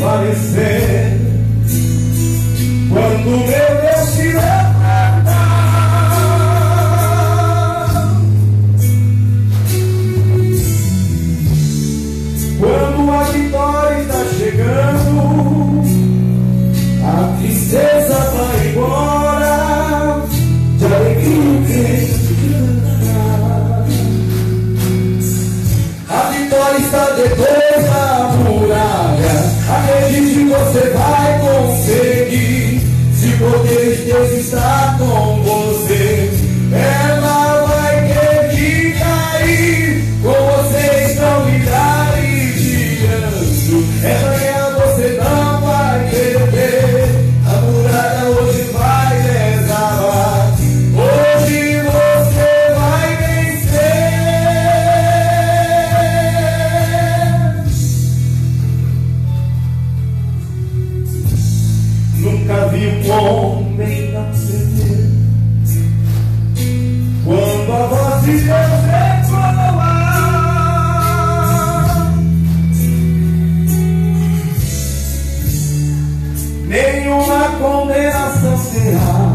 desfalecer. Quando meu Deus se levantar, quando a vitória está chegando, a tristeza vai embora, de alegria o crente cantará. A vitória está depois da muralha, acredite, você vai conseguir. Se o poder de Deus está com você, ela vai ter que cair. Com você estão milhares essa guerra você não vai perder. A muralha hoje vai desabar, hoje você vai vencer. Nunca vi um homem não ceder quando a voz de Deus ecoa. Nenhuma condenação será